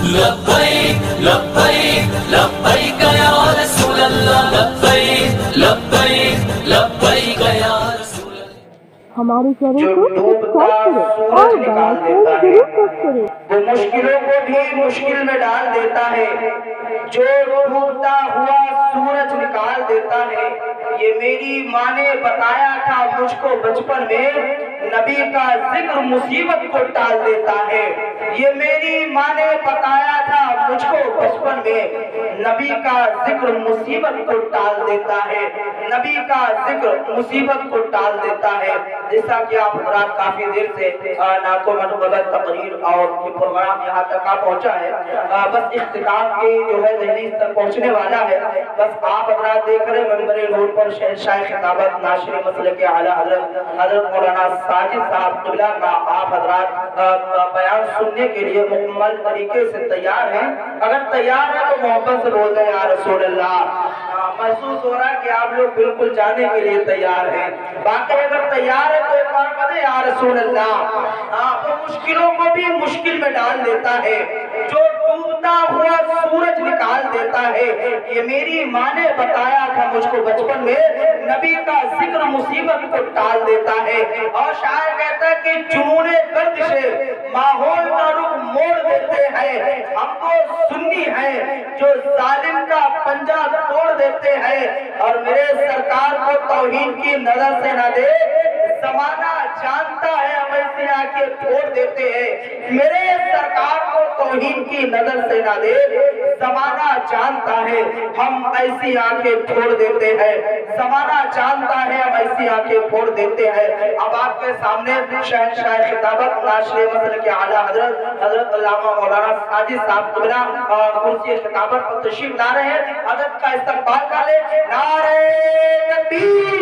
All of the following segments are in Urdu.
لبیک لبیک لبیک یا رسول اللہ، لبیک لبیک لبیک یا رسول اللہ۔ ہمارے چینل جو کو ڈوبتا سبسکرائب کریں سورج اور نکال بیل دیتا آئیکن ہے، ضرور پریس کریں۔ وہ مشکلوں کو بھی مشکل میں ڈال دیتا ہے، جو ڈوبتا ہوا سورج نکال دیتا ہے۔ یہ میری ماں نے بتایا تھا مجھ کو بچپن میں، نبی کا ذکر مصیبت کو ٹال دیتا ہے۔ یہ میری ماں نے بتایا تھا مجھ کو بچپن میں، نبی کا ذکر مصیبت کو ٹال دیتا ہے، نبی کا ذکر مصیبت کو ٹال دیتا ہے۔ جیسا کہ آپ حضرات کافی دیر سے نعت و منقبت تقریر اور یہ پروگرام یہاں تک پہنچا ہے، بس اختتام کی جو ہے دہلیز تک پہنچنے والا ہے۔ بس آپ حضرات دیکھ رہے منبر نور پر شہنشاہ خطابت ناشر مسلک اعلیٰ حضرت مولانا ساجد صاحب قبلہ کا آپ حضرات بیان سننے کے لیے مکمل طریقے سے تیار ہیں۔ اگر تیار ہے تو محبت سے بول دیں یا رسول اللہ۔ محسوس ہو رہا ہے کہ آپ لوگ بالکل جانے کے لیے تیار ہیں، باقی اگر تیار ہے تو ایک بار کہتے یا رسول اللہ۔ وہ مشکلوں کو بھی مشکل میں ڈال دیتا ہے، جو ڈوبتا ہوا سورج نکال دیتا ہے۔ یہ میری ماں نے بتایا تھا مجھ کو بچپن میں، نبی کا ذکر مصیبت کو ٹال دیتا ہے۔ اور شاعر کہتا ہے کہ جنون گردش ماحول کا رخ موڑ دیتے ہیں، ہم وہ سنی ہیں جو ظالم کا پنجہ توڑ دیتے ہیں۔ اور میرے سرکار کو توہین کی نظر سے نہ دے، زمانہ جانتا ہے ہم ایسی آنکھیں پھوڑ دیتے ہیں۔ میرے سرکار کو توہین کی نظر سے نہ دے، زمانہ جانتا ہے ہم ایسی آنکھیں پھوڑ دیتے ہیں، زمانہ جانتا ہے ہم ایسی آنکھیں پھوڑ دیتے ہیں۔ اب آپ کے سامنے شہنشاہ خطابت ناشر مسلک اعلیٰ حضرت علامہ مولانا ساجد صاحب قبلہ کرسی خطابت پر تشریف لا رہے ہیں۔ حضرت کا استقبال کر لیں۔ نعرہ تکبیر،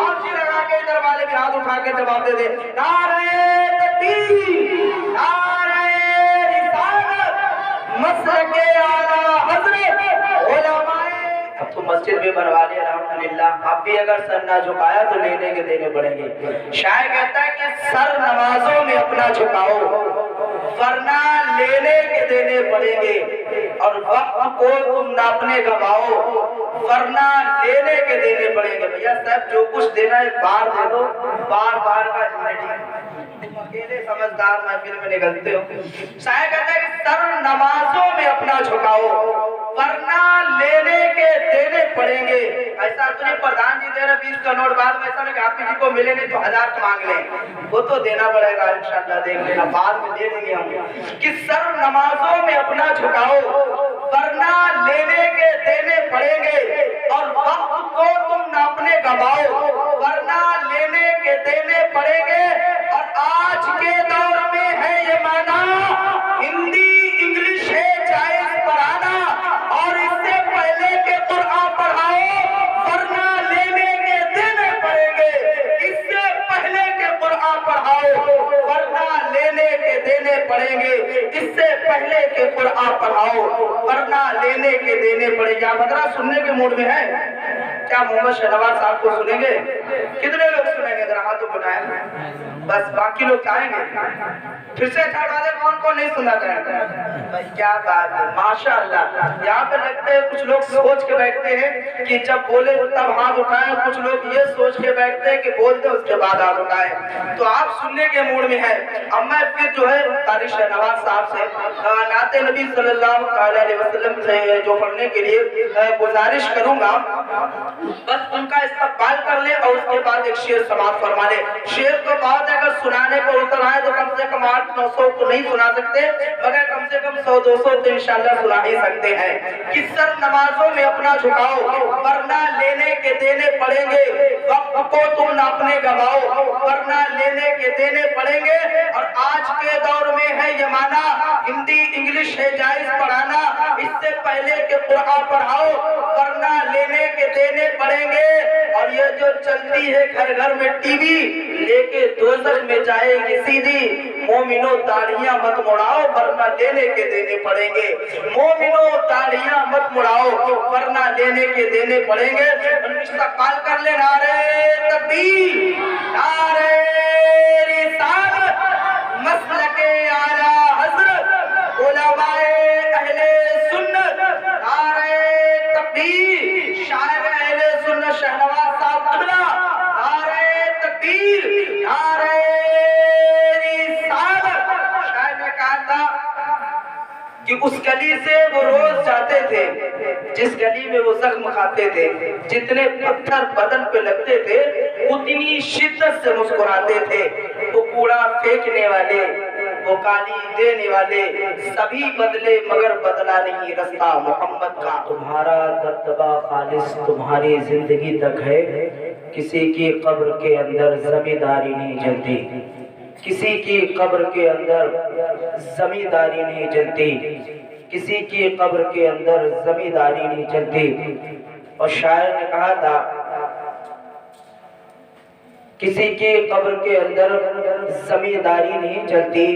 آپ جی لگا کے ادھر والے بھی ہاتھ اٹھا کے جواب دے دیں۔ نعرہ تکبیر، نعرہ رسالت، مسلک اعلیٰ حضرت علماء۔ اب تو مسجد بھی بنوا لی الحمدللہ، اب بھی اگر سر نہ جھکایا تو لینے کے دینے پڑیں گے۔ شاعر کہتا ہے کہ سر نمازوں میں اپنا جھکاؤ، ورنہ لینے کے دینے پڑیں گے، اور وقت کو تم ناپنے گواؤ، ورنہ لینے کے دینے پڑیں گے۔ بھیا صاحب جو کچھ دینا ہے بار دے دو، بار بار کا زندگی، تم اکیلے سمجھدار محفل میں نکلتے ہو۔ شاعر کہتا ہے کہ سر نمازوں میں اپنا جھکاؤ، ورنہ لینے کے دینے پڑیں گے۔ ایسا تو نہیں پردھان جی دے رہے 20 کا نوٹ، بعد میں ایسا نہیں کہ آپ کسی کو ملے نہیں تو 1000 مانگ لیں، وہ تو دینا پڑے گا انشاءاللہ، دیکھ لینا بعد میں دے دیں گے ہم۔ کہ سر نمازوں میں اپنا جھکاؤ، ورنہ لینے کے دینے پڑیں گے، اور وقت کو تم ناپنے گواؤ، ورنہ لینے کے دینے پڑیں گے۔ اور آج کے دور میں ہے یہ معنی، ہندی انگلش ہے جائز پڑھانا، اور اس سے پہلے کہ قرآن پڑھاؤ ورنہ لینے کے دینے پڑیں گے۔ اس سے پہلے کہ قرآن پڑھاؤ ورنہ لینے کے دینے پڑیں گے، اس سے پہلے کہ قرآن پڑھاؤ ورنہ لینے کے دینے پڑیں گے۔ آپ حضرات سننے کے موڈ میں ہیں کیا؟ محمد شہنواز صاحب کو سنیں گے؟ کتنے لوگ سنیں گے؟ ذرا ہاتھ اٹھائیں، بس باقی لوگ چاہیں گے؟ پھر سے چھاڑ والے کون کون نہیں سنا چاہتے ہیں؟ بھائی کیا بات ہے، ماشاءاللہ۔ یہاں پہ لگتے ہیں کچھ لوگ سوچ کے بیٹھتے ہیں کہ جب بولے تب ہاتھ اٹھائیں، کچھ لوگ یہ سوچ کے بیٹھتے ہیں کہ بولتے اس کے بعد ہاتھ اٹھائیں۔ تو آپ سننے کے موڈ میں ہیں۔ اب میں پھر جو ہے قاری شہنواز صاحب سے نعت نبی صلی اللہ علیہ وسلم سے جو پڑھنے کے لیے گزارش کروں گا، بس ان کا استقبال کر لے اور اس کے بعد ایک شعر سماعت فرما لے۔ شعر تو بہت ہے، اگر سنانے کو اتر آئے تو کم سے کم 800-900 تو نہیں سنا سکتے، مگر کم سے کم 100-200 تو انشاءاللہ سنا ہی سکتے ہیں۔ کہ سر نمازوں میں اپنا جھکاؤ، ورنہ لینے کے دینے پڑیں گے، وقت کو تم ناپنے گواؤ، ورنہ لینے کے دینے پڑیں گے۔ اور آج کے دور میں ہے یہ معنی، ہندی انگلش ہے جائز پڑھانا، اس سے پہلے کہ قرآن پڑھاؤ ورنہ لینے کے دینے پڑیں گے۔ اور یہ جو چلتی ہے گھر گھر میں ٹی وی، لے کے دوزخ میں جائے گی سیدھی، مومنوں داڑھیاں مت مڑاؤ ورنہ لینے کے دینے پڑیں گے، مومنوں داڑھیاں مت مڑاؤ ورنہ لینے کے دینے پڑیں گے۔ استقبال کر لے۔ نعرہ تکبیر، نعرہ رسالت، مسلک اعلیٰ حضرت علماء کہ اس گلی سے وہ روز جاتے تھے، جس گلی میں وہ زخم کھاتے تھے، جتنے پتھر بدن پہ لگتے تھے اتنی شدت سے مسکراتے تھے۔ وہ کوڑا پھینکنے والے، وہ گالی دینے والے سبھی بدلے مگر بدلا نہیں رستہ محمد کا۔ تمہارا دبدبا خالص تمہاری زندگی تک ہے، کسی کی قبر کے اندر زمینداری نہیں جلتی، کسی کی قبر کے اندر زمینداری نہیں چلتی، کسی کی قبر کے اندر زمینداری نہیں چلتی۔ اور شاعر نے کہا تھا کسی کی قبر کے اندر زمینداری نہیں چلتی۔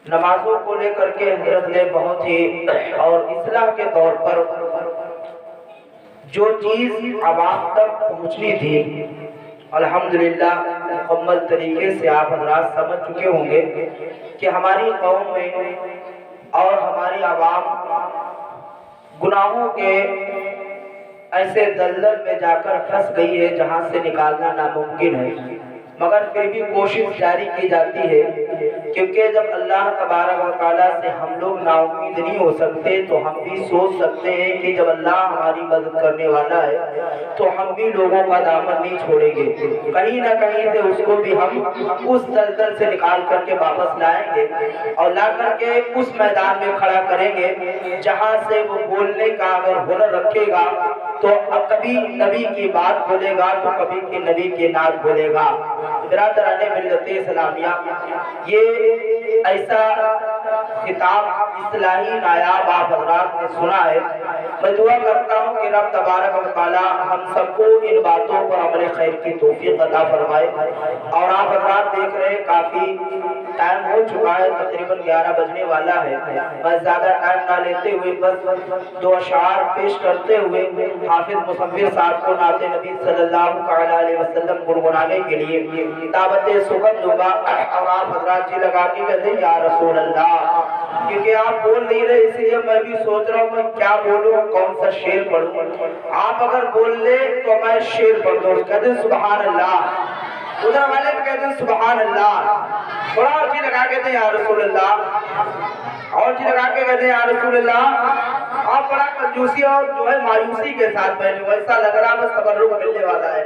نمازوں کو لے کر کے حضرت نے بہت ہی اور اصلاح کے طور پر جو چیز عوام تک پہنچنی تھی الحمدللہ مکمل طریقے سے آپ حضرات سمجھ چکے ہوں گے کہ ہماری قوم میں اور ہماری عوام گناہوں کے ایسے دلدل میں جا کر پھنس گئی ہے جہاں سے نکالنا ناممکن ہے، مگر پھر بھی کوشش جاری کی جاتی ہے، کیونکہ جب اللہ تبارک و تعالیٰ سے ہم لوگ نا امید نہیں ہو سکتے تو ہم بھی سوچ سکتے ہیں کہ جب اللہ ہماری مدد کرنے والا ہے تو ہم بھی لوگوں کا دامن نہیں چھوڑیں گے، کہیں نہ کہیں سے اس کو بھی ہم اس دلدل سے نکال کر کے واپس لائیں گے اور لا کر کے اس میدان میں کھڑا کریں گے جہاں سے وہ بولنے کا اگر ہنر رکھے گا تو اب کبھی نبی کی بات بولے گا تو کبھی کی نبی کی نعت بولے گا۔ برادران ملت اسلامیہ، یہ ایسا خطاب اصلاحی نایاب آپ حضرات نے سنا ہے۔ میں دعا کرتا ہوں کہ رب تبارک و تعالی ہم سب کو ان باتوں پر عمل خیر کی توفیق عطا فرمائے۔ اور آپ حضرات دیکھ رہے ہیں کافی ٹائم ہو چکا ہے، تقریباً 11 بجنے والا ہے۔ میں زیادہ ٹائم نہ لیتے ہوئے بس 2 اشعار پیش کرتے ہوئے حافظ مصور صاحب کو نعت نبی صلی اللہ علیہ وسلم گنگنانے کے لیے دعوت سخن دوں گا، اور آپ حضرات جی لگا کے کہتے ہیں یا رسول اللہ، کیونکہ آپ بول نہیں رہے اس لیے میں بھی سوچ رہا ہوں میں کیا بولوں، کون سا شعر پڑھوں۔ آپ اگر بول لے تو میں شعر پڑھ دوں، کہتے ہیں سبحان اللہ، ادھر والے بھی کہتے ہیں سبحان اللہ، تھوڑا اور جی لگا کے کہتے ہیں یا رسول اللہ، اور جی لگا کے کہتے ہیں یا رسول اللہ۔ آپ بڑا کنجوسی اور جو ہے مایوسی کے ساتھ بیٹھے ہو، ایسا لگ رہا بس تبرک ملنے والا ہے۔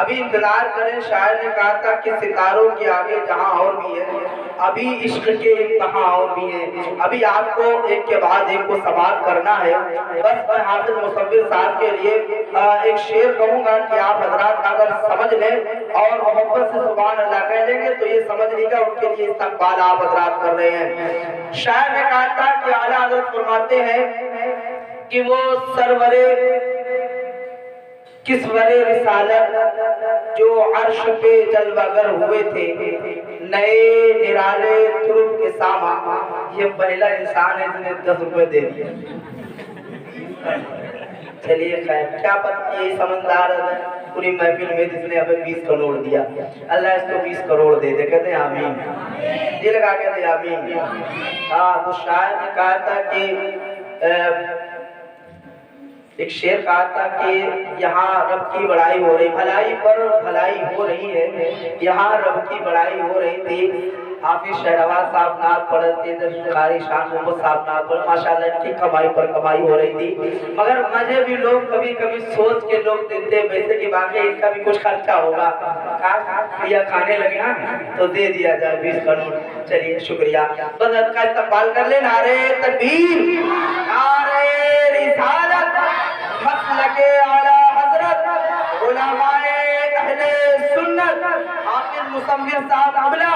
ابھی انتظار کریں، شاعر نے کہا تھا کہ ستاروں کے آگے جہاں اور بھی ہے، ابھی عشق کے امتحان اور بھی ہیں، ابھی آپ کو ایک کے بعد ایک کو سماعت کرنا ہے۔ بس میں حافظ مصور صاحب کے لیے ایک شعر کہوں گا کہ آپ حضرات اگر سمجھ لیں اور محبت سے سبحان اللہ کہہ لیں گے تو یہ سمجھ لے گا ان کے لیے استقبال آپ حضرات کر رہے ہیں۔ شاعر نے کہا تھا کہ اعلیٰ حضرت فرماتے ہیں کہ وہ سرور کسور رسالت جو عرش پہ جلوہ گر ہوئے تھے، نئے نرالے ترک کے ساما، یہ پہلا انسان ہے جنہیں 10 روپے دے دیا۔ چلیے خیر، کیا پتہ یہ سمجھدار ہے پوری محفل میں جس نے ہمیں 20 کروڑ دیا، اللہ اس کو 20 کروڑ دے دے، کہتے ہیں آمین، یہ لگا کہتے ہیں آمین۔ ہاں، وہ شاعر نے کہا تھا کہ ایک شعر کہا تھا کہ یہاں رب کی بڑائی ہو رہی، بھلائی پر بھلائی ہو رہی ہے، یہاں رب کی بڑائی ہو رہی تھی۔ حافظ شہنواز صاحب نعت پڑھتے تھے، قاری شان محمد صاحب نعت پڑھتے، ماشاءاللہ ان کی کمائی پر کمائی ہو رہی تھی، مگر مجھے بھی لوگ کبھی کبھی سوچ کے لوگ دیتے ویسے کہ باقی ان کا بھی کچھ خرچہ ہوگا، یا کھانے لگے نا تو دے دیا جائے 20 کروڑ۔ چلیے شکریہ، بس کا استقبال کر لیں۔ نعرہ تکبیر، نعرہ رسالت، مسلک اعلیٰ حضرت علماء اہل سنت حافظ مصور صاحب عبلہ،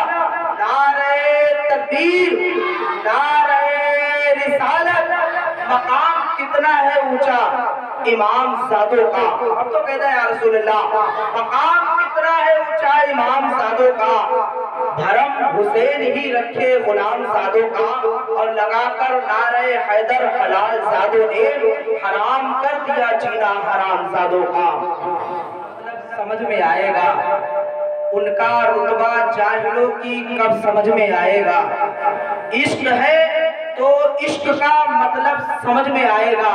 نعرہ تکبیر، نعرہ رسالت۔ مقام کتنا ہے اونچا امام زادوں کا، اب تو کہتا ہے یا رسول اللہ، مقام کتنا ہے اونچا امام زادوں کا، دھرم حسین ہی رکھے غلام زادوں کا، اور لگا کر نعرہ حیدر حلال زادوں نے حرام کر دیا جینا حرام زادوں کا۔ سمجھ میں آئے گا ان کا رتبہ جاہلوں کی کب سمجھ میں آئے گا، عشق ہے تو عشق کا مطلب سمجھ میں آئے گا،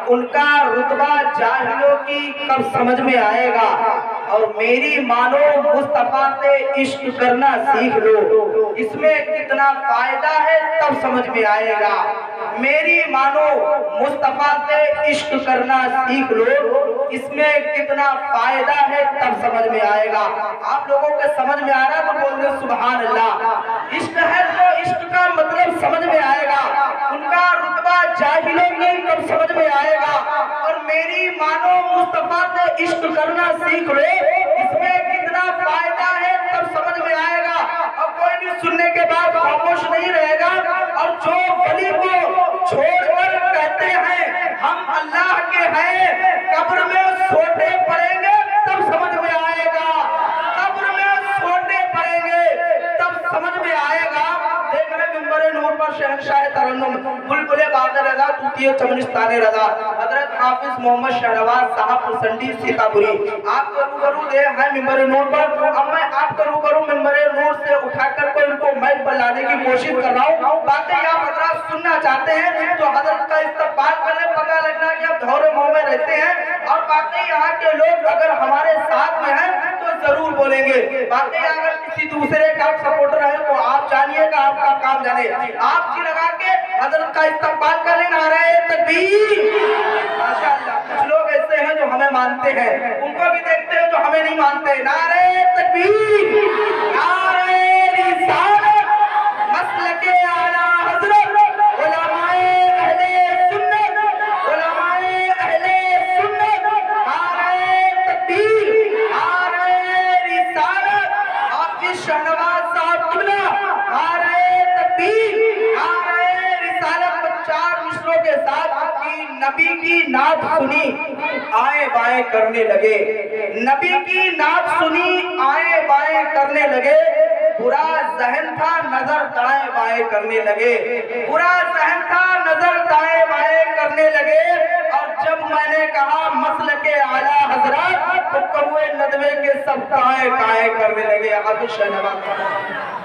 ان کا رتبہ جاہلوں کی کب سمجھ میں آئے گا، اور میری مانو مصطفیٰ سے عشق کرنا سیکھ لو، اس میں کتنا فائدہ ہے تب سمجھ میں آئے گا۔ میری مانو مصطفیٰ سے عشق کرنا سیکھ لو، اس میں کتنا فائدہ ہے تب سمجھ میں آئے گا۔ آپ لوگوں کے سمجھ میں آ رہا تو بول دیں سبحان اللہ۔ عشق ہے تو عشق کا مطلب سمجھ میں آئے گا، ان کا رتبہ جاہلوں کے کب سمجھ میں آئے گا۔ اور میری مانو مصطفیٰ سے عشق کرنا سیکھ لو، اس میں کتنا فائدہ ہے تب سمجھ میں آئے گا۔ اور کوئی بھی سننے کے بعد خاموش نہیں رہے گا، اور جو ولی کو چھوڑ کر کہتے ہیں ہم اللہ کے ہیں، قبر میں سوٹے پڑیں گے تب سمجھ میں آئے گا، قبر میں سوٹے پڑیں گے تب سمجھ میں آئے گا۔ دیکھ رہے منبر نور پر شہنشاہ ترنم بلبل باغ رضا طوطی چمنستان رضا حضرت حافظ محمد شہنواز صاحب پرسنڈی سیتاپوری آپ کے روبرو دے ہیں منبر نور پر۔ اب میں آپ کے روبرو منبر نور سے اٹھا کر کو ان کو مائک پر لانے کی کوشش کر رہا ہوں۔ باتیں آپ حضرات سننا چاہتے ہیں تو حضرت کا استقبال کرنے، پتہ لگنا کہ آپ دھورے ماہ میں رہتے ہیں، اور باقی یہاں کے لوگ اگر ہمارے ساتھ میں ہیں تو ضرور بولیں گے۔ باقی اگر کسی دوسرے کا سپورٹر ہے تو آپ جانیے گا، آپ کا کام جانے۔ آپ کی لگا کے حضرت کا استقبال کریں، نعرہ تکبیر۔ ماشاءاللہ کچھ لوگ ایسے ہیں جو ہمیں مانتے ہیں، ان کو بھی دیکھتے ہیں جو ہمیں نہیں مانتے۔ نعرہ تکبیر، نعرہ رسالت، مسلک اعلیٰ حضرت، علماء اہل سنت، علماء اہل سنت، نعرہ تکبیر، نعرہ رسالت، حافظ شہنواز صاحب قبلہ، نعرہ تکبیر، نعرہ رسالت۔ 4 مصروں کے ساتھ نبی کی نعت سنی آئیں بائیں کرنے لگے، نبی کی نعت سنی آئیں بائیں کرنے لگے، برا ذہن تھا نظر دائیں بائیں کرنے لگے، برا ذہن تھا نظر دائیں بائیں کرنے لگے۔ اور جب میں نے کہا مسلک اعلیٰ حضرات تو کوئے ندوے کے سب کائیں کائیں کرنے لگے۔ حافظ شہنواز